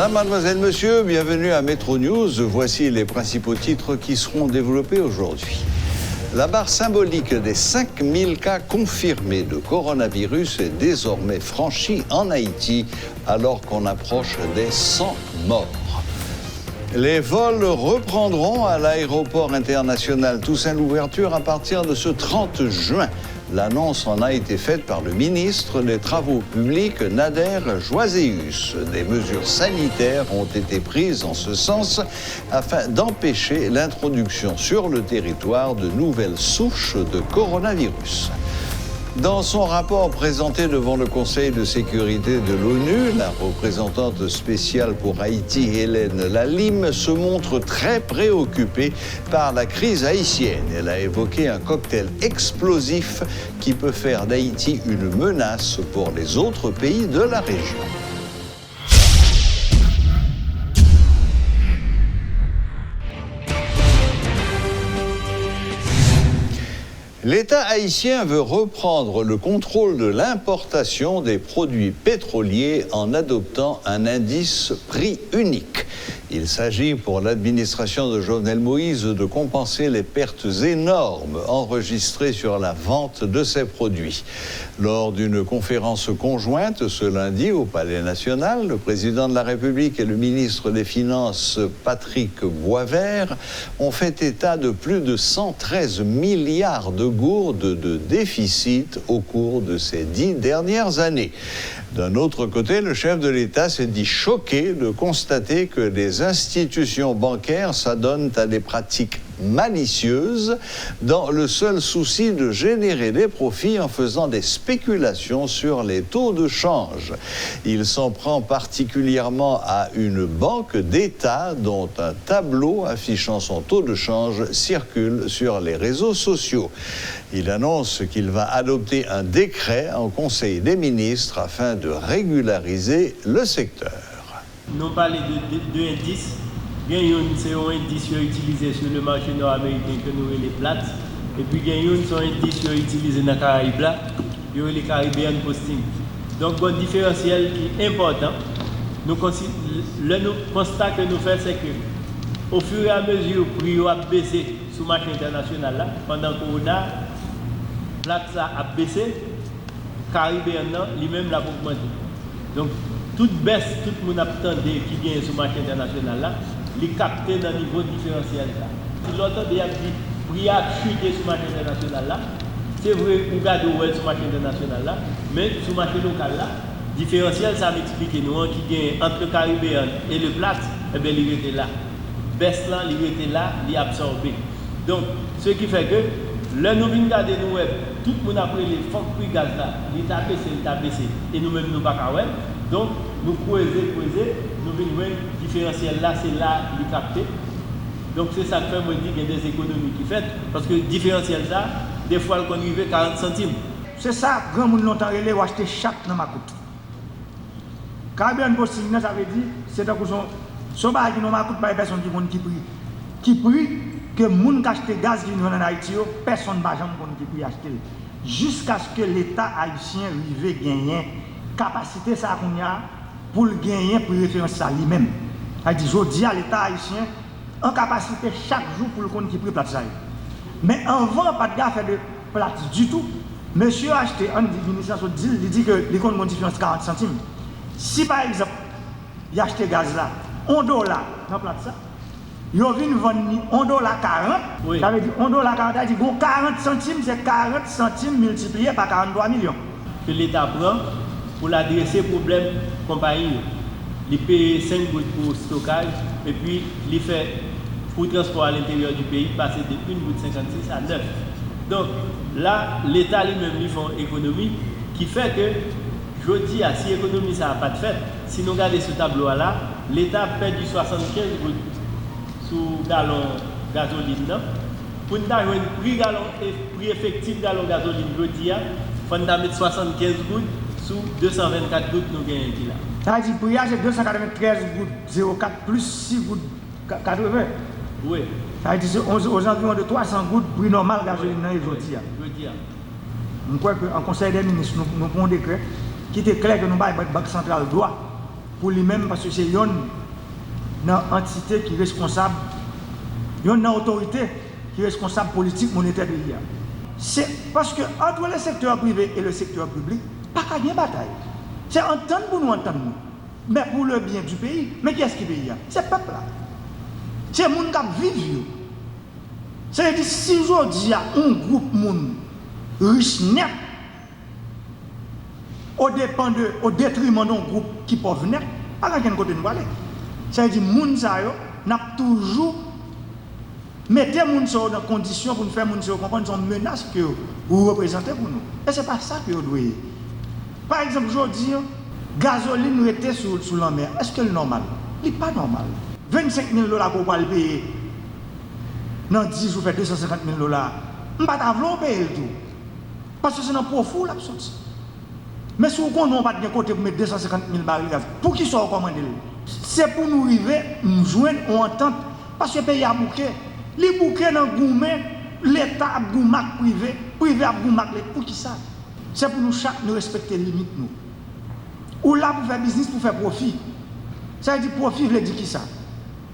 Madame, mademoiselle, monsieur, bienvenue à Métro News. Voici les principaux titres qui seront développés aujourd'hui. La barre symbolique des 5000 cas confirmés de coronavirus est désormais franchie en Haïti alors qu'on approche des 100 morts. Les vols reprendront à l'aéroport international Toussaint-Louverture à partir de ce 30 juin. L'annonce en a été faite par le ministre des Travaux publics, Nader Joaséus. Des mesures sanitaires ont été prises en ce sens afin d'empêcher l'introduction sur le territoire de nouvelles souches de coronavirus. Dans son rapport présenté devant le Conseil de sécurité de l'ONU, la représentante spéciale pour Haïti, Hélène Lalime, se montre très préoccupée par la crise haïtienne. Elle a évoqué un cocktail explosif qui peut faire d'Haïti une menace pour les autres pays de la région. L'État haïtien veut reprendre le contrôle de l'importation des produits pétroliers en adoptant un indice prix unique. Il s'agit pour l'administration de Jovenel Moïse de compenser les pertes énormes enregistrées sur la vente de ces produits. Lors d'une conférence conjointe ce lundi au Palais National, le président de la République et le ministre des Finances, Patrick Boisvert, ont fait état de plus de 113 milliards de gourdes de déficit au cours de ces 10 dernières années. D'un autre côté, le chef de l'État s'est dit choqué de constater que les institutions bancaires s'adonnent à des pratiques malicieuses dans le seul souci de générer des profits en faisant des spéculations sur les taux de change. Il s'en prend particulièrement à une banque d'État dont un tableau affichant son taux de change circule sur les réseaux sociaux. Il annonce qu'il va adopter un décret en Conseil des ministres afin de régulariser le secteur. Nous parlons de indices. C'est un indice utilisé sur le marché nord-américain que nous les plates. Et puis il y a un indice utilisé dans les Caraïbes, les Caribbean Posting. Donc un différentiel qui est important. Le constat que nous faisons, c'est que au fur et à mesure que le prix a baissé sur le marché international, pendant que le Corona, plate a baissé, Caribéen lui-même l'a augmenté. Donc toute baisse, tout le monde attendait qui vient sur le marché international, les capter dans le niveau différentiel. Si l'autre dit que le prix a chuté sur le marché international, c'est vrai qu'on regarde sur le marché international, mais sur le marché local, le différentiel, ça m'explique nous qui gagne entre le Caribéen et le plate, eh bien, il était là. Baisse là, il était là, il est absorbé. Donc, ce qui fait que, là, nous venons regarder nous, tout le monde a pris les fonds prix gaz là, il est baissé, et nous-mêmes, nous ne pas qu'à. Donc, nous creusons, nous venons voir le différentiel là, c'est là, il est capté. Donc, c'est ça que fait, moi, qu'il y a des économies qui fait, parce que le différentiel ça, des fois, il arrive 40 centimes. C'est ça, grand monde longtemps relé ou acheter chaque dans ma coûte. Caribbean Posting, ça veut dire, c'est un coup son bagage qui n'a pas coûté par personne qui prie que moun qui achète gaz qui vient en Haïti, personne ne va jamais qui prie acheter. Jusqu'à ce que l'État haïtien arrive à gagner capacité ça qu'on a pour gagner pour référence ça lui-même. C'est-à-dire je dis à l'État haïtien en capacité chaque jour pour le compte qui prie plate ça. Mais avant pas de gars faire de plate du tout. Monsieur a acheté un ministre il dit que les comptes ont différence 40 centimes. Si par exemple, il a acheté gaz là, $1 dans la plate ça, il vient vendre $1 40, oui. Ça veut dire $1 40, ça dit 40 centimes, c'est 40 centimes multiplié par 43 millions. Que l'État prend pour l'adresser au problème compagnie. Il paye 5 gouttes pour stockage et puis il fait pour transport à l'intérieur du pays passer de 1 goutte 56 à 9. Donc là, l'État lui-même lui fait une économie qui fait que je dis, si l'économie ça n'a pas de fait, si nous regardons ce tableau-là, l'État perd du 75 gouttes sous gallon gasoline. Pour nous avoir un prix effectif gallon gasoline, je dis, il faut mettre 75 gouttes sous 224 gouttes nous gagnons là. Ça veut dire que le prix c'est 293 gouttes 04 plus 6 gouttes 80. Oui. Ça veut dire que c'est aux environs de 300 gouttes prix normal gasoline dans les jours. Je crois qu'en Conseil des ministres, nous prenons un décret qui était clair que nous avons la Banque centrale droit pour lui-même parce que c'est une entité qui est responsable, une autorité qui est responsable politique monétaire de l'IA. C'est parce que entre le secteur privé et le secteur public, pas qu'à y bataille. C'est entendre pour nous entendre, mais pour le bien du pays. Mais qui est-ce qui paye? C'est le peuple là. C'est le monde qui vit. C'est-à-dire si aujourd'hui il y a un groupe monde riche net au détriment d'un groupe qui pauvre net, pas qu'à côté nous aller. C'est-à-dire monde ça n'a toujours mettez les gens dans condition pour nous faire comprendre une menace que vous représentez pour nous. Et ce n'est pas ça que vous devez. Par exemple, aujourd'hui, gasoline nous était sous la mer. Est-ce que c'est normal? Ce n'est pas normal. 25 000 $ pour le payer. Dans 10 jours, vous faites 250 000 $. Je ne vais pas payer le tout. Parce que c'est un profond l'absence. Mais si vous n'avez pas de côté pour mettre 250 000 barils de gaz, pour qui soit recommandé? C'est pour nous arriver, nous joindre, on entend. Parce que le pays a bouquet. Les bouquets dans le gourmet, l'État a gourmac privé, privé a gourmac l'État. Pour qui ça? C'est pour nous chaque nous respecter les limites nous. Ou là pour faire business, pour faire profit. Ça veut dire profit veut dire qui ça?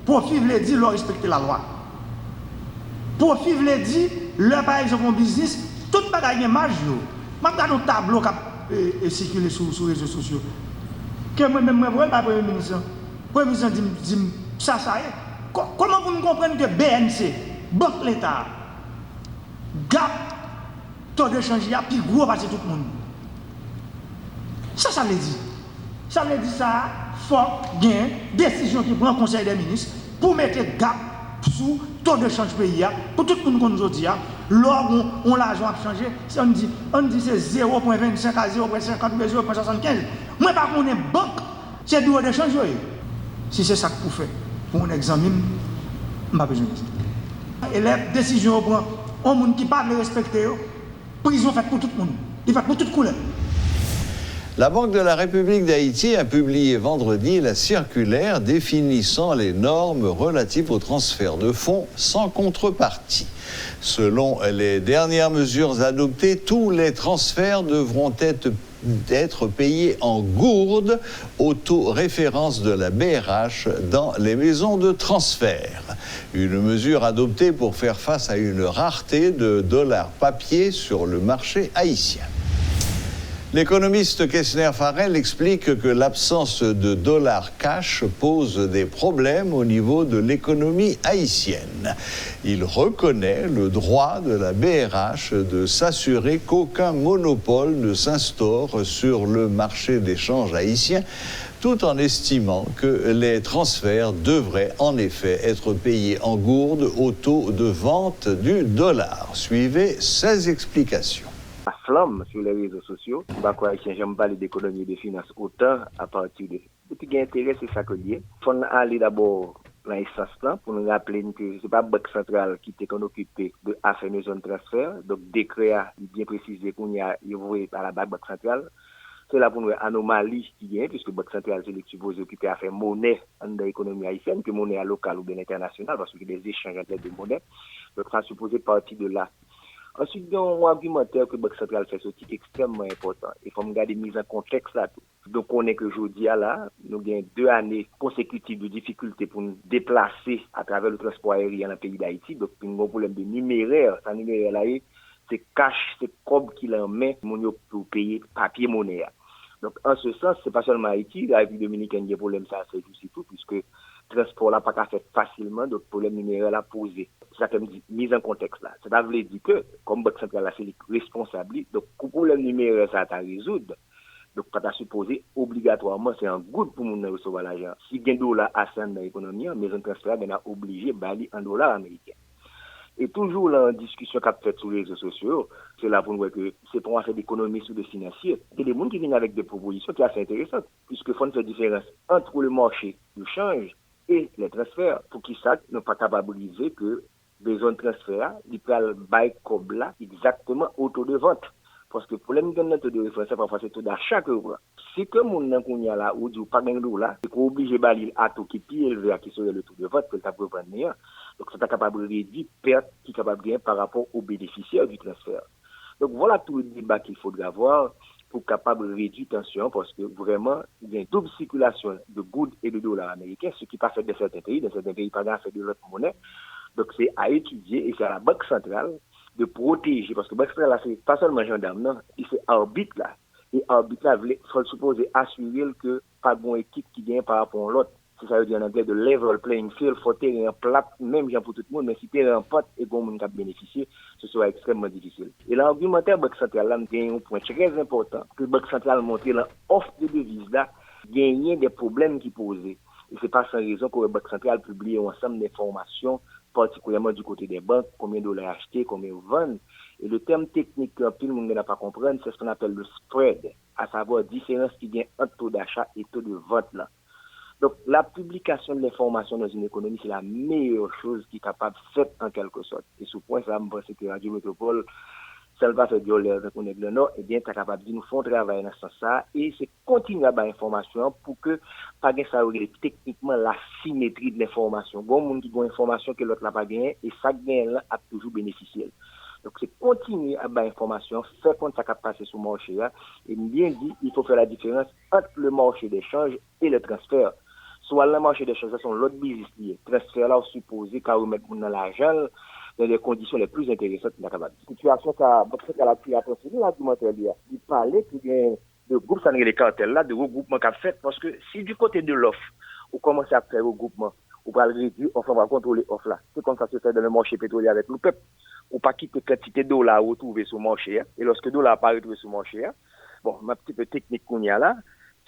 Profit veut dire leur respecter la loi. Profit veut dire, leur par exemple en business, tout le bagage est marge. Je regarde un tableau qui circule sur les réseaux sociaux. Que moi-même, je vois le Premier ministre. Le Premier ministre dit ça y est. Comment vous comprenez que BNC, Banque l'État, gap, taux de change, il y a plus gros parce que tout le monde. Ça veut dire. Ça veut dire ça, faut gain, décision qui prend le Conseil des ministres pour mettre gap sous taux de change pays, pour tout le monde qu'on nous dit, lors où l'argent a changé, on dit c'est 0,25 à 0,50, 0,75. Moi, par contre, une banque, c'est taux de change. Si c'est ça que vous faites. Pour un examen, je n'ai pas besoin de ça. Et la décision, on monde qui ne pas respecter, prison faite pour tout le monde. Il fait pour toute couleur. La Banque de la République d'Haïti a publié vendredi la circulaire définissant les normes relatives au transfert de fonds sans contrepartie. Selon les dernières mesures adoptées, tous les transferts devront être payés en gourde au taux référence de la BRH dans les maisons de transfert. Une mesure adoptée pour faire face à une rareté de dollars papier sur le marché haïtien. L'économiste Kessner Farrell explique que l'absence de dollars cash pose des problèmes au niveau de l'économie haïtienne. Il reconnaît le droit de la BRH de s'assurer qu'aucun monopole ne s'instaure sur le marché d'échange haïtien, tout en estimant que les transferts devraient en effet être payés en gourde au taux de vente du dollar. Suivez ses explications. La flamme sur les réseaux sociaux, j'aime parler d'économie et de finances autant à partir de ce qui intéresse, c'est ça que lié. Il faut aller d'abord dans l'instance là pour nous rappeler que ce n'est pas la Banque centrale qui était occupée de faire une zone de transfert. Donc, décret a bien précisé qu'on y a évolué par la Banque centrale. C'est là pour nous anomalie qui vient, puisque la Banque centrale c'est supposé occuper à faire monnaie dans l'économie haïtienne, que monnaie locale ou bien internationale, parce qu'il y a des échanges entre les deux monnaies. Donc, ça supposé partir de là. Ensuite, il y a un argumentaire que la Banque centrale fait sortir extrêmement important. Il faut regarder mise en contexte là. Donc, on est que aujourd'hui, là, nous avons 2 années consécutives de difficultés pour nous déplacer à travers le transport aérien dans le pays d'Haïti. Donc, il y a un problème de numéraire. Ça, numéraire là, c'est cash, c'est cob qu'il en met pour payer papier monnaie. Donc, en ce sens, c'est pas seulement Haïti, la République dominicaine, il y a un problème, ça, c'est tout, puisque le transport là, pas qu'à faire facilement, donc, problème numéraire là, posé. C'est ça que me dit, mise en contexte là. Ça veut dire que, comme Banque centrale là, c'est responsable, donc, le problème numéraire, ça à résoudre. Donc, quand tu supposé, obligatoirement, c'est un good pour nous recevoir l'argent. Si il y a un dollar à dans l'économie, mais un transfert, on a obligé de bailler en dollars américains. Et toujours là, en discussion qu'a fait sur les réseaux sociaux, c'est là pour nous voir que c'est pour faire d'économie sur le financier. Il y a des gens qui viennent avec des propositions qui sont assez intéressantes, puisque font une différence entre le marché du change et les transferts, pour qu'ils ne pas capabiliser que les zones de transfert, ils peuvent bailler comme là exactement au taux de vente. Parce que le problème de notre taux de référence, parfois c'est taux d'achat que vous voyez. Si que mon nan qu'on y a là, ou du pas gain d'eau là, c'est qu'on obligé de bailler à taux qui est plus élevé, qui serait le taux de vote, que le tableau vendre meilleur. Donc, c'est capable de réduire perte qui est capable de gagner par rapport aux bénéficiaires du transfert. Donc, voilà tout le débat qu'il faudra avoir. pour capable réduire la tension parce que vraiment, il y a une double circulation de gouttes et de dollars américains, ce qui pas fait de certains pays pas fait de l'autre monnaie. Donc c'est à étudier et c'est à la Banque centrale de protéger, parce que la Banque centrale, c'est pas seulement gendarme, non, c'est arbitre là. Et arbitre là, il faut supposer assurer que pas de bonne équipe qui gagne par rapport à l'autre. C'est ça veut dire en anglais de level playing field, faut terrain plat, même pour tout le monde, mais si terrain plat et bon monde qui bénéficier, ce sera extrêmement difficile. Et l'argumentaire Banque centrale là, il y a un point très important, que Banque centrale montre l'offre de devises là, gagner des problèmes qui posaient. Et c'est pas sans raison que la Banque centrale publie un ensemble d'informations, particulièrement du côté des banques, combien de dollars acheter, combien vendent. Et le terme technique que tout le monde n'a pas compris, c'est ce qu'on appelle le spread, à savoir la différence qui vient entre taux d'achat et taux de vente là. Donc, la publication de l'information dans une économie, c'est la meilleure chose qui est capable de faire en quelque sorte. Et ce point, ça me pense que Radio Métropole, ça va faire violer avec le Nord, et bien, tu es capable de nous faire travailler dans ce sens-là, et c'est continuer à avoir l'information pour que, pas que ça regarde techniquement la symétrie de l'information. Bon, monde qui a une information que l'autre n'a pas gagné, et ça gagne là a toujours bénéficié. Donc, c'est continuer à avoir l'information, faire compte ça capable passer sur le marché là, et bien dit, il faut faire la différence entre le marché d'échange et le transfert. Soit le marché d'échange, c'est l'autre business lié. Transfert là, supposé qu'à remettre dans l'argent, dans les conditions les plus intéressantes de la capacité. La situation, ça a pris attention à l'argumentaire. Il parlait qu'il y a de groupes, ça n'est les cartels là, de regroupements qu'a fait, parce que si du côté de l'offre, on commence à faire regroupement, on va le réduire, on va contrôler l'offre là. C'est comme ça se fait dans le marché pétrolier avec le peuple. On ne pas quitter quantité de dollars retrouvés sur le marché, et lorsque le dollar pas retrouvé sur le marché, bon, ma petite technique qu'on y a là,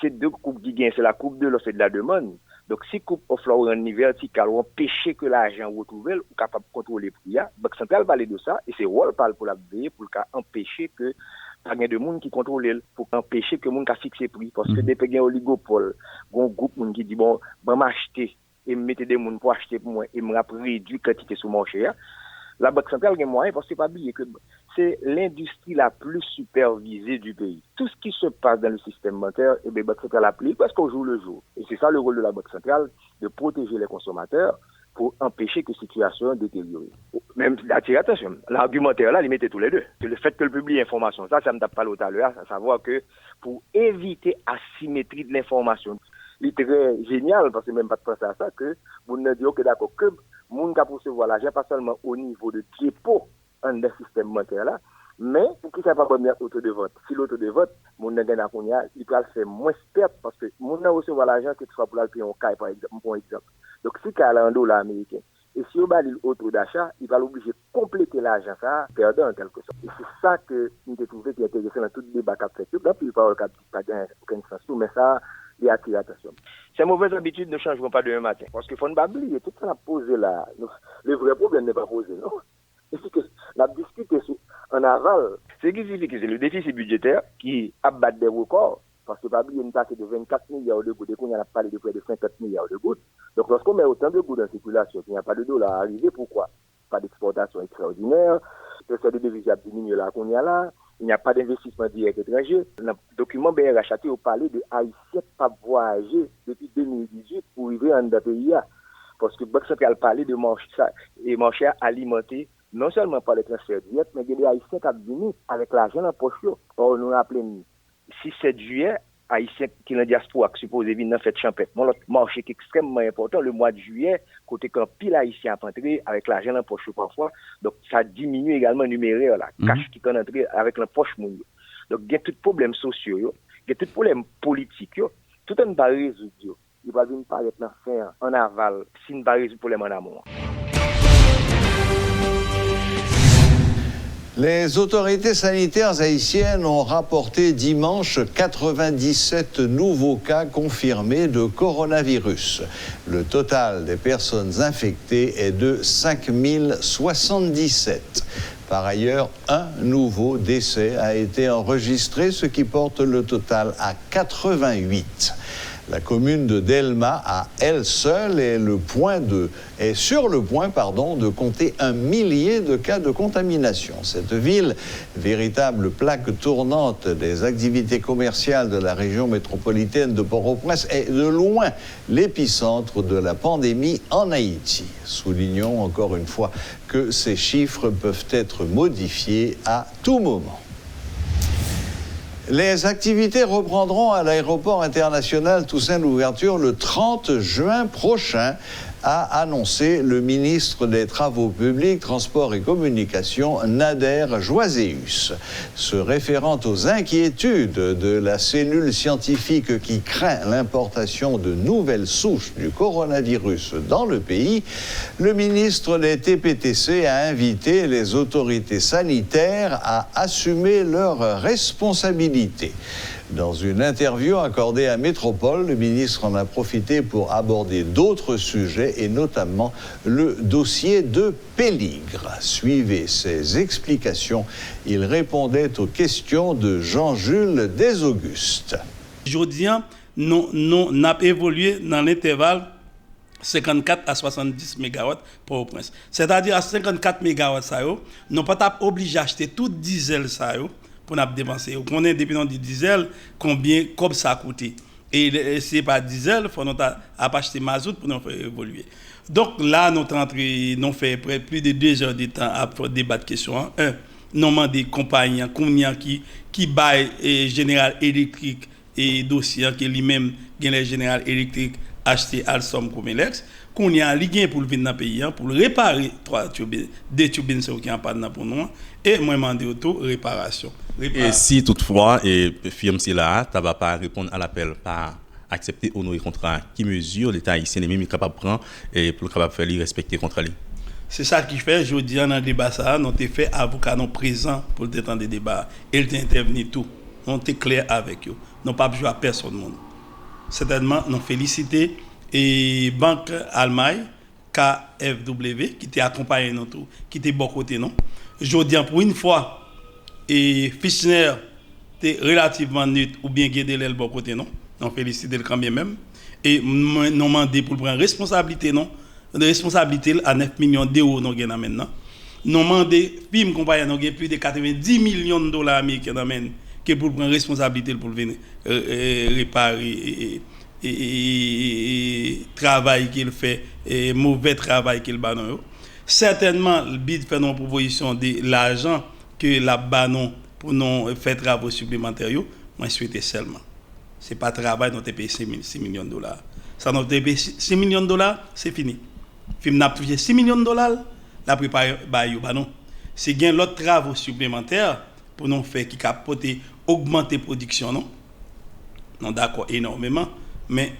c'est deux coupes qui gagnent, c'est la coupe de l'offre et de la demande. Donc, si coupe offre là au niveau vertical, ou empêcher que l'argent retrouve, ou capable de contrôler le prix, la Banque centrale parle de ça, et c'est rôle parle pour la veiller, pour empêcher que pas de monde qui contrôle, pour empêcher que monde qui fixe les prix. Parce que depuis qu'il y a un oligopole, un groupe qui dit, bon, je vais m'acheter, et me mettre des gens pour acheter pour moi, et me réduire la quantité sur le marché. La Banque centrale a moyen, parce que pas oublier que c'est l'industrie la plus supervisée du pays. Tout ce qui se passe dans le système monétaire, et la Banque centrale applique parce qu'au jour le jour. Et c'est ça le rôle de la Banque centrale, de protéger les consommateurs pour empêcher que la situation détériore. Même, attirer attention, l'argumentaire là, il mettait tous les deux. Le fait que le publie l'information, ça me tape pas l'autre à l'heure, à savoir que pour éviter asymétrie de l'information, c'est très génial, parce que même pas de penser à ça, que vous ne dites que d'accord, que moun ka recevoir l'argent, pas seulement au niveau de dépôt dans le système monétaire là, mais pour qui ça pas bon auto de vote. Si l'auto de vote, moun n'a gagné il peut le faire moins perte parce que moun n'a recevoir l'argent que tu sois pour la payer en caille par exemple. Donc si tu as un dollar américain, et si on a l'auto d'achat, il va l'obliger de compléter l'argent ça, perdant en quelque sorte. Et c'est ça que nous avons trouvé qui est intéressant dans tout le débat qu'a fait. Donc il va pas gagner aucun sens, mais ça, il y a attiré attention. Ces mauvaises habitudes ne changeront pas demain matin. Parce qu'il faut ne pas oublier, tout ça a posé là. Le vrai problème n'est pas posé, non? C'est que la discute en aval. Ce qui signifie que c'est le déficit budgétaire qui abat des records. Parce que pas oublier une taxe de 24 milliards de gouttes et qu'on a parlé de près de 50 milliards de gouttes. Donc lorsqu'on met autant de gouttes en circulation, il n'y a pas de dollars arrivé, pourquoi? Pas d'exportation extraordinaire, le solde de devises a diminué là qu'on y a là. Il n'y a pas d'investissement direct étranger. Dans le document BRHAT, on parlait de Haïtiens pas voyager depuis 2018 pour arriver dans le pays. Parce que Banque centrale parlait de marché alimenté non seulement par les transferts directs, mais il y a des Haïtiens qui viennent avec l'argent en poche. Or, nous rappelons, 6-7 juillet, Haïtiens qui sont dans la diaspora, qui supposé venir dans la fête champêtre. L'autre marché qui est extrêmement important, le mois de juillet, côté quand pile Haïtien a entré avec l'argent en poche parfois. Donc, ça diminue également le numéraire, là, cash qui est entré avec la poche. Donc, il y a tout problème sociaux, il y a tout problème politique, tout un pas résoudre. Il va venir paraître dans fin en aval, s'il ne va résoudre le problème en amont. Les autorités sanitaires haïtiennes ont rapporté dimanche 97 nouveaux cas confirmés de coronavirus. Le total des personnes infectées est de 5077. Par ailleurs, un nouveau décès a été enregistré, ce qui porte le total à 88. La commune de Delma, à elle seule, est sur le point de compter 1 millier de cas de contamination. Cette ville, véritable plaque tournante des activités commerciales de la région métropolitaine de Port-au-Prince, est de loin l'épicentre de la pandémie en Haïti. Soulignons encore une fois que ces chiffres peuvent être modifiés à tout moment. Les activités reprendront à l'aéroport international Toussaint Louverture le 30 juin prochain, a annoncé le ministre des Travaux publics, Transports et Communications, Nader Joiséus. Se référant aux inquiétudes de la cellule scientifique qui craint l'importation de nouvelles souches du coronavirus dans le pays, le ministre des TPTC a invité les autorités sanitaires à assumer leurs responsabilités. Dans une interview accordée à Métropole, le ministre en a profité pour aborder d'autres sujets et notamment le dossier de Péligre. Suivez ses explications. Il répondait aux questions de Jean-Jules Desaugustes. Aujourd'hui, nous avons évolué dans l'intervalle 54 à 70 MW pour au prince. C'est-à-dire à 54 MW, nous ne sommes pas obligés d'acheter tout diesel pour nous dépenser. On connaît depuis du diesel combien comme ça a coûté. Et si ce n'est pas diesel, il faut nous acheter mazout pour nous faire évoluer. Donc là, nous fait plus de 2 heures de temps à débattre question. Nous avons des compagnies qui baillent Général Électrique et dossier qui lui-même les Général Électrique acheté Alstom Comelex. Qu'on y a ligué pour le venir dans le pays, pour réparer 2 turbines qui ont pas pour nous, et moi demander auto réparation. Et si toutefois, et firme si là, tu ne vas pas répondre à l'appel, pas accepter honorer le contrat, qui mesure l'État ici, les mêmes capable de prendre et pour capable faire respecter le contrat. C'est ça qui fait, je dis dans le débat, ça, nous avons fait avocat non présent pour le détendre des débats. Et il intervenu tout. Nous sommes clairs avec eux. Nous pas joué à personne. Certainement, nous félicitons et Banque Allemagne, KfW, qui t'a accompagné nous tout, qui était bon côté non. Je dis pour une fois, et Fischner était relativement neutre ou bien guidé le bon côté non. Nous félicitons quand même. Et nous demandons pour prendre responsabilité non. De responsabilité à 9 millions d'euros nous gagnons maintenant. Nous demandons film compagnie nous gagnons plus de 90 millions de dollars américains qui pour prendre responsabilité pour venir réparer et travail qu'il fait et mauvais travail qu'il banon. Certainement le BID fait une proposition de l'argent que la banon pour nous faire travaux supplémentaires. Moi je souhaite seulement. C'est pas travail nous payé 6 millions de dollars. Ça nous payé 6 millions de dollars, c'est fini. Film n'a touché 6 millions de dollars, la préparer banon. C'est gain l'autre travaux supplémentaires pour nous faire qui capoter augmenter production non. Non d'accord énormément. Mais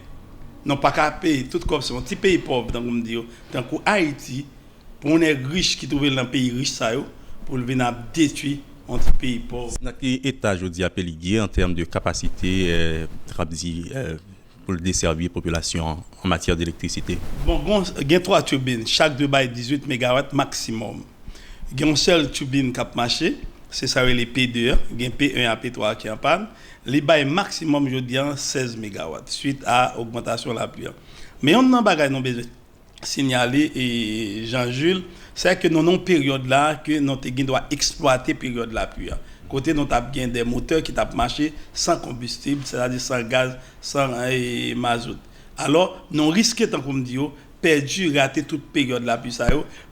non pas qu'à payer tout comme c'est un petit pays pauvre dans comme dire tant que Haïti pour on est riche qui trouve dans pays riche ça pour le venir détruire un petit pays pauvre. Dans quel état je dis à Péligre en termes de capacité pour desservir la population en matière d'électricité? Bon, il y a 3 turbines, chaque 2 bail 18 MW maximum. Il y a une seule turbine qui a marché, c'est ça les P2, il y a P1 et P3 qui en panne. Les bails maximum, je dis, 16 MW suite à l'augmentation de la pluie. Mais on a un bagage nous besoin signaler et Jean-Jules, c'est que nous avons une période là que nous devons exploiter période de la pluie. Côté nous avons bien des moteurs qui tapent marcher sans combustible, c'est-à-dire sans gaz, sans mazout. Alors, nous risquons, tant qu'on dit, perdu, rater toute période de la pluie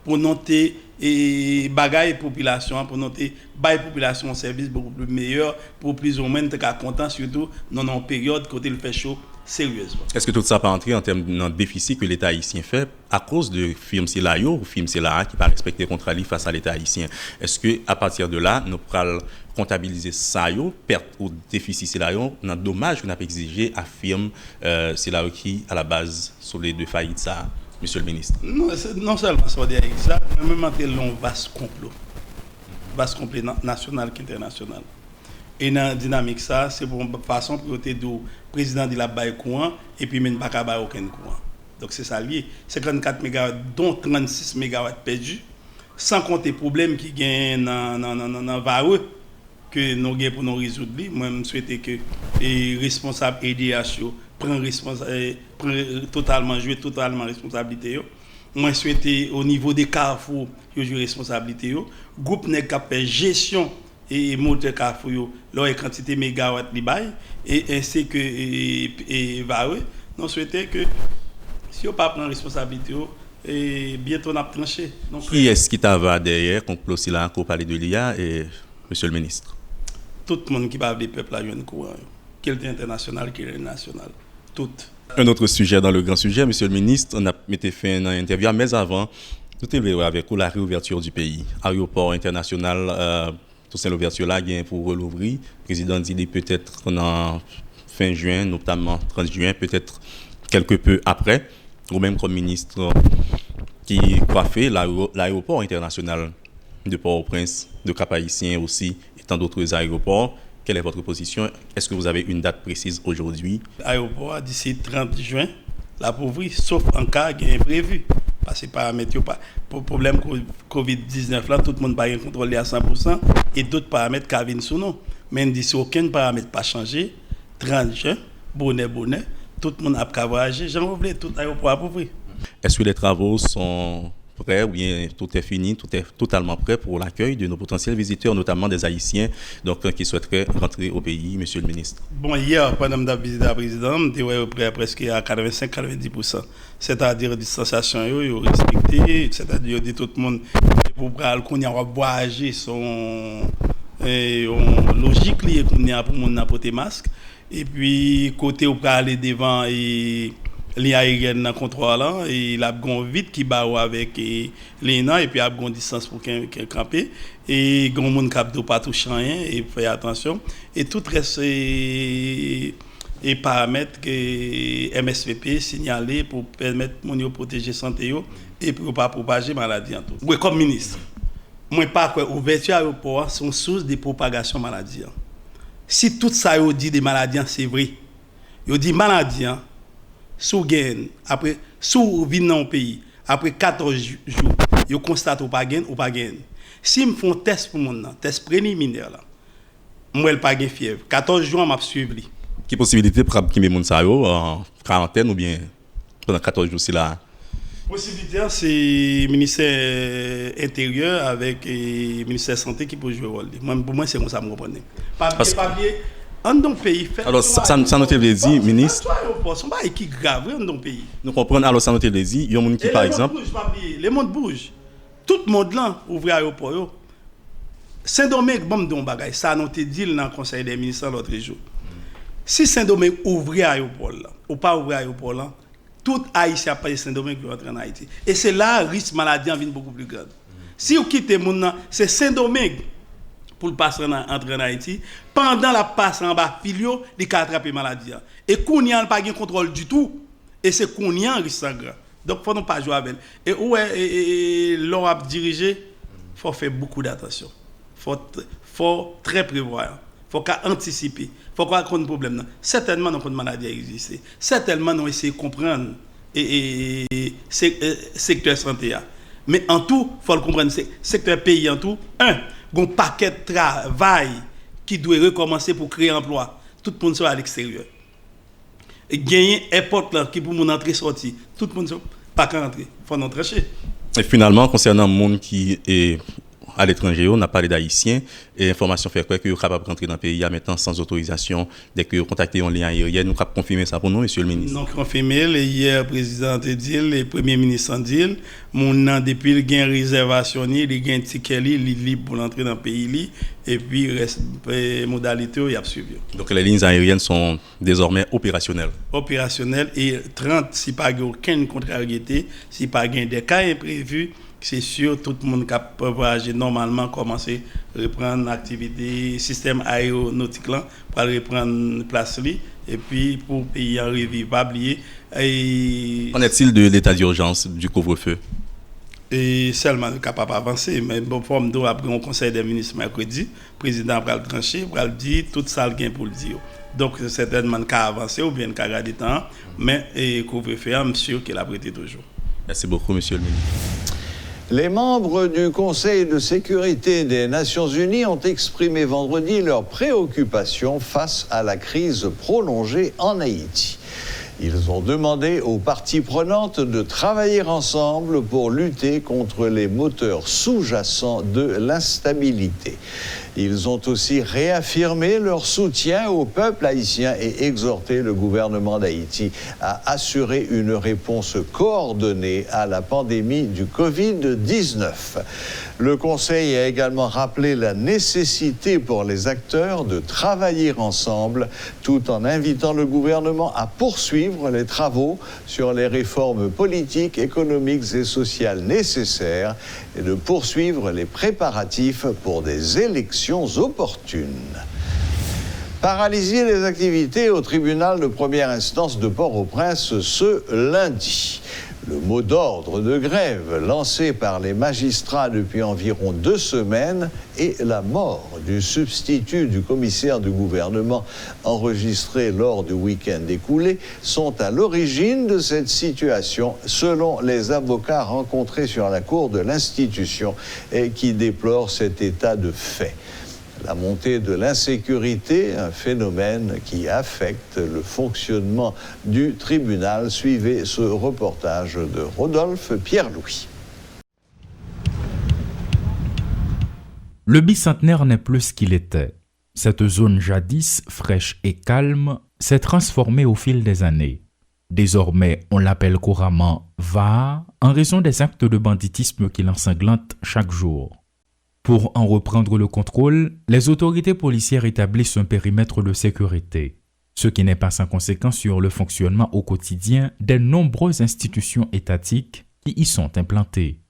pour noter et bagaille population pour noter bail population un service beaucoup plus meilleur pour plus ou moins être content surtout dans une période côté le fait chaud sérieusement. Est-ce que tout ça peut entrer en termes de déficit que l'État haïtien fait à cause de firme Selayo ou firme Sela qui pas respecter le contrat face à l'État haïtien? Est-ce que à partir de là nous pourrons comptabiliser ça perte ou déficit Selayo dans dommage qu'on a exigé à firme Selayo qui à la base sur les 2 faillites ça? Monsieur le ministre. Non seulement ça veut dire exact, mais même c'est un vaste complot national qu'international. Et dans la dynamique ça, c'est pour une façon pour le président de la baille courant et puis même pas qu'à aucun courant. Donc c'est ça lié. 54 MW dont 36 MW perdus, sans compter problème qui gagne dans Vareux que nous gagnons pour nous résoudre. Moi je souhaite que les responsables EDH prennent totalement responsabilité. Moi souhaite au niveau des carrefours yo jouer responsabilité groupe nèg qui fait gestion et moteur carrefour leur quantité mégawatts li bail et ainsi que et Vareux nous souhaiter que si on pas prendre responsabilité et bientôt on a tranché. Donc qui est-ce qui t'ava derrière complot si là qu'on parler de l'IA et monsieur le ministre? tout le monde qui parle des peuples a eu un courant. Qu'il est international, qu'il est national. Tout. Un autre sujet dans le grand sujet, monsieur le ministre, on a mis fin à une interview, mais avant, nous avons avec vous la réouverture du pays. Aéroport international, tout c'est l'ouverture là, pour l'ouvrir. Le président dit peut-être en fin juin, notamment 30 juin, peut-être quelque peu après, ou même comme ministre qui coiffait l'aéroport international de Port-au-Prince, de Cap-Haïtien aussi, et tant d'autres aéroports. Quelle est votre position? Est-ce que vous avez une date précise aujourd'hui? L'aéroport, d'ici 30 juin, la pauvreté, sauf en cas imprévu. Parce que paramètres, pour problème COVID-19, là, tout le monde va contrôler à 100% et d'autres paramètres qui viennent sous nous. Mais d'ici aucun paramètre pas changé, 30 juin, bonnet, tout le monde a pu voyager. J'en voulais tout l'aéroport appauvri. Est-ce que les travaux sont prêts ou bien tout est fini, tout est totalement prêt pour l'accueil de nos potentiels visiteurs, notamment des Haïtiens donc, qui souhaiteraient rentrer au pays, monsieur le ministre? Bon, hier, pendant que je visité la présidente, je suis prêt presque à 85-90%. C'est-à-dire, la distanciation, ils respecté, c'est-à-dire, tout le monde, pour qu'on y a voyagé, son logique liée qu'on y a pour mon apporter masque. Et puis, côté où aller devant et ligne aérienne dans contrôle et la gon vite qui bat avec l'ENA et puis a gon distance pour camper et gon monde cap do pas toucher rien et faire attention et tout reste et paramètres que MSVP signalé pour permettre mon yo protéger santé yo et pour pas propager maladie en tout. Oui, comme ministre, moi pas quoi ouverture aéroport sont source de propagation maladie. Si tout ça yo dit des maladies c'est vrai. Yo dit maladie sous gain après sous vin dans le pays après 14 jours yo constate ou pas gain si me font test pour mon test préliminaire là moi elle pas gain fièvre 14 jours m'a suivre qui possibilité pour qui moun sa yo en quarantaine ou bien pendant 14 jours c'est là possibilité c'est ministère intérieur avec ministère santé qui peut jouer rôle moi pour moi c'est comme ça me comprendre papier en dans pays fait alors ça nous te dit ministre son pas qui grave en dans pays nous comprenons alors ça nous te dit il y a monde qui par exemple les monde bouge tout le monde là ouvrir aéroport yo Saint-Domingue bon don bagay ça nous te dit dans conseil des ministres l'autre jour si Saint-Domingue ouvrir aéroport là ou pas ouvrir aéroport là tout haïtien pas Saint-Domingue qui rentre en Haïti et c'est là risque maladie en vient beaucoup plus grand si vous quittez mon c'est Saint-Domingue pour passer entrer en Haïti pendant la passe en bas filio il peut attraper maladie et qu'on n'y a pas de contrôle du tout et c'est qu'on y a un risque grand donc faut ne pas jouer avec et ouais l'on a dirigé faut faire beaucoup d'attention faut très prévoir faut anticiper faut qu'on ait un problème certainement notre maladie existe certainement nous essayer de comprendre et secteur santé mais en tout faut le comprendre secteur pays en tout un paquet de travail qui doit recommencer pour créer emploi. Tout le monde soit à l'extérieur. Et gagner importe là qui pour mon entrée sortie. Tout le monde soit pas qu'à entrer. Faut nous trancher. Et finalement concernant le monde qui est à l'étranger, on a parlé d'Haïtiens et l'information fait quoi que vous êtes capable de rentrer dans le pays maintenant sans autorisation dès que vous contactez en lien aérien. Nous avons confirmé ça pour nous, monsieur le ministre. Nous confirmé, hier le président a dit, le premier ministre a dit, mon depuis le gain réservation, il gain ticket libre pour entrer dans le pays et puis reste modalité il a suivi. Donc les lignes aériennes sont désormais opérationnelles. Opérationnelles et 30 si pas aucune contrariété, si pas gain des cas imprévus. C'est sûr, tout le monde qui peut voyager normalement commencer à reprendre l'activité, système aéronautique là, pour reprendre place et puis pour payer en revivable. Qu'en est-il de l'état d'urgence du couvre-feu? Et seulement capable d'avancer, mais bon, forme d'eau après un conseil des ministres mercredi, le président va le trancher, va le dire, tout ça le gain pour le dire. Donc, c'est certainement qu'à avancer ou bien qu'à garder temps, mais le couvre-feu, je suis sûr qu'il a prêté toujours. Merci beaucoup, monsieur le ministre. Les membres du Conseil de sécurité des Nations Unies ont exprimé vendredi leurs préoccupations face à la crise prolongée en Haïti. Ils ont demandé aux parties prenantes de travailler ensemble pour lutter contre les moteurs sous-jacents de l'instabilité. Ils ont aussi réaffirmé leur soutien au peuple haïtien et exhorté le gouvernement d'Haïti à assurer une réponse coordonnée à la pandémie du Covid-19. Le Conseil a également rappelé la nécessité pour les acteurs de travailler ensemble, tout en invitant le gouvernement à poursuivre les travaux sur les réformes politiques, économiques et sociales nécessaires et de poursuivre les préparatifs pour des élections opportunes. Paralyser les activités au tribunal de première instance de Port-au-Prince ce lundi. Le mot d'ordre de grève lancé par les magistrats depuis environ 2 semaines et la mort du substitut du commissaire du gouvernement enregistré lors du week-end écoulé sont à l'origine de cette situation, selon les avocats rencontrés sur la cour de l'institution et qui déplorent cet état de fait. La montée de l'insécurité, un phénomène qui affecte le fonctionnement du tribunal. Suivez ce reportage de Rodolphe Pierre-Louis. Le bicentenaire n'est plus ce qu'il était. Cette zone jadis fraîche et calme s'est transformée au fil des années. Désormais, on l'appelle couramment VAR en raison des actes de banditisme qui l'ensanglantent chaque jour. Pour en reprendre le contrôle, les autorités policières établissent un périmètre de sécurité, ce qui n'est pas sans conséquence sur le fonctionnement au quotidien des nombreuses institutions étatiques qui y sont implantées.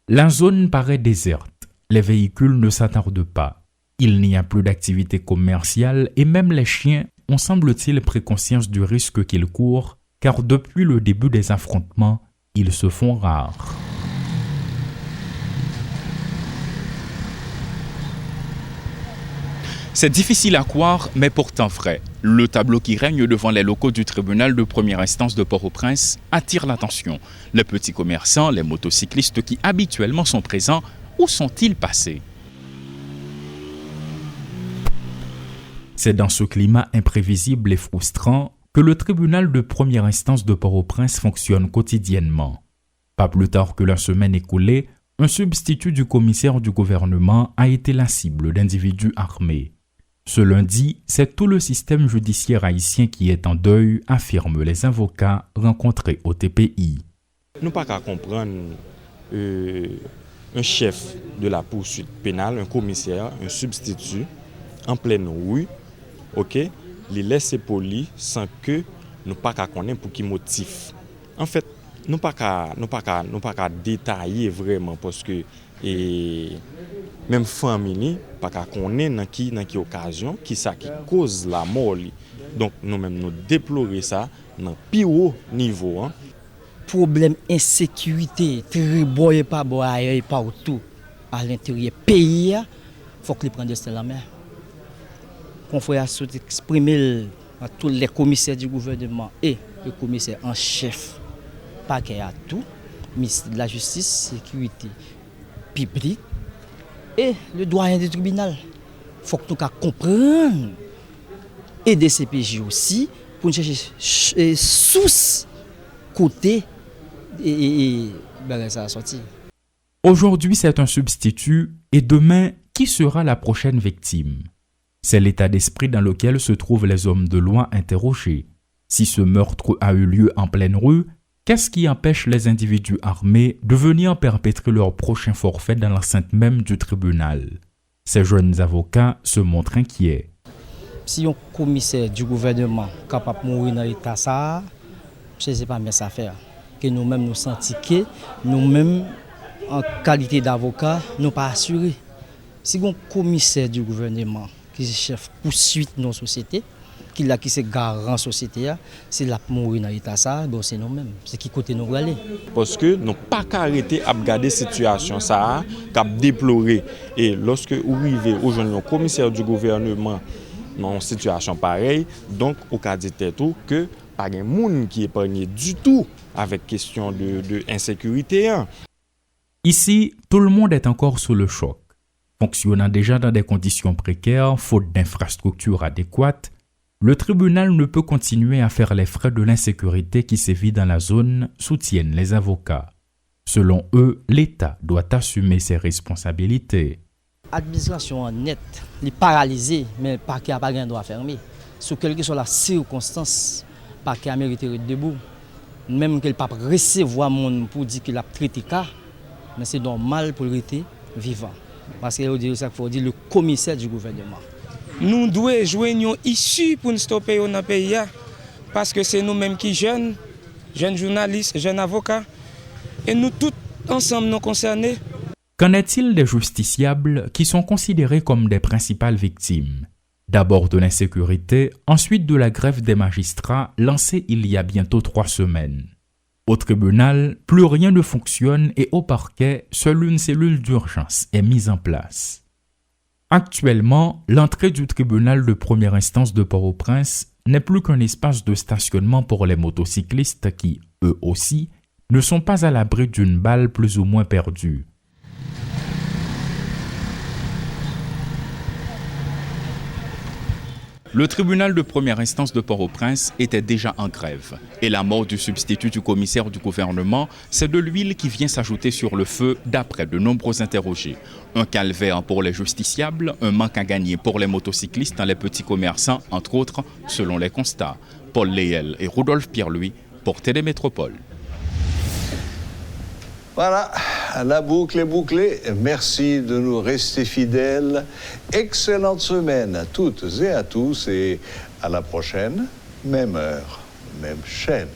La zone paraît déserte, les véhicules ne s'attardent pas, il n'y a plus d'activité commerciale et même les chiens ont semble-t-il pris conscience du risque qu'ils courent, car depuis le début des affrontements, ils se font rares. C'est difficile à croire, mais pourtant vrai. Le tableau qui règne devant les locaux du tribunal de première instance de Port-au-Prince attire l'attention. Les petits commerçants, les motocyclistes qui habituellement sont présents, où sont-ils passés? C'est dans ce climat imprévisible et frustrant que le tribunal de première instance de Port-au-Prince fonctionne quotidiennement. Pas plus tard que la semaine écoulée, un substitut du commissaire du gouvernement a été la cible d'individus armés. Ce lundi, c'est tout le système judiciaire haïtien qui est en deuil, affirment les avocats rencontrés au TPI. Nous pas qu'à comprendre un chef de la poursuite pénale, un commissaire, un substitut, en pleine rue, ok, les laisser poli sans que nous pas qu'à connaître pour qui motif. En fait, nous pas qu'à détailler vraiment parce que même famille pas qu'à connaître dans qui occasion qui ça qui cause la mort. Donc nous même nous déplorer ça dans plus haut niveau hein. Problème insécurité très boy pas boy partout à l'intérieur pays faut que les prendre de la main. Confrère a exprimer à tous les commissaires du gouvernement et le commissaire en chef paquet à tout, ministre de la justice, sécurité publique et le doyen du tribunal. Il faut que nous comprenions et des CPJ aussi pour nous chercher source côté et ça a sorti. Aujourd'hui, c'est un substitut et demain, qui sera la prochaine victime? C'est l'état d'esprit dans lequel se trouvent les hommes de loi interrogés. Si ce meurtre a eu lieu en pleine rue, qu'est-ce qui empêche les individus armés de venir perpétrer leur prochain forfait dans l'enceinte même du tribunal? Ces jeunes avocats se montrent inquiets. Si un commissaire du gouvernement est capable de mourir dans l'état, ça, je ne sais pas mais ça faire. Que nous-mêmes nous sentons que nous-mêmes, en qualité d'avocat, nous pas assurés. Si un commissaire du gouvernement qui est chef poursuite dans la société, qui est garant la société, c'est la mourir dans l'état ça, bon, c'est nous-mêmes, c'est qui côté nous aller. Parce que nous pas arrêter à regarder la situation ça, qu'à déplorer. Et lorsque vous arrivez aujourd'hui au commissaire du gouvernement dans une situation pareille, donc au cas de tout que pas de monde qui est épargné du tout avec question de insécurité. Ici, tout le monde est encore sous le choc. Fonctionnant déjà dans des conditions précaires, faute d'infrastructures adéquates, le tribunal ne peut continuer à faire les frais de l'insécurité qui sévit dans la zone, soutiennent les avocats. Selon eux, l'État doit assumer ses responsabilités. L'administration net, elle est paralysée, mais le parquet n'a pas de droit fermé. Sous quelle que soit la circonstance, le parquet a mérité d'être debout. Même qu'il ne peut pas recevoir mon pour dire qu'il a traité cas, mais c'est normal pour le rester vivant. Parce que c'est ça qu'il faut dire, le commissaire du gouvernement. Nous devons jouer une issue pour nous stopper dans le pays. Parce que c'est nous-mêmes qui jeunes journalistes, jeunes avocats, et nous tous ensemble nous concernés. Qu'en est-il des justiciables qui sont considérés comme des principales victimes? D'abord de l'insécurité, ensuite de la grève des magistrats lancée il y a bientôt 3 semaines. Au tribunal, plus rien ne fonctionne et au parquet, seule une cellule d'urgence est mise en place. Actuellement, l'entrée du tribunal de première instance de Port-au-Prince n'est plus qu'un espace de stationnement pour les motocyclistes qui, eux aussi, ne sont pas à l'abri d'une balle plus ou moins perdue. Le tribunal de première instance de Port-au-Prince était déjà en grève et la mort du substitut du commissaire du gouvernement, c'est de l'huile qui vient s'ajouter sur le feu d'après de nombreux interrogés. Un calvaire pour les justiciables, un manque à gagner pour les motocyclistes et les petits commerçants, entre autres, selon les constats. Paul Léel et Rodolphe Pierre-Louis pour Télémétropole. Voilà, la boucle est bouclée. Merci de nous rester fidèles. Excellente semaine à toutes et à tous et à la prochaine, même heure, même chaîne.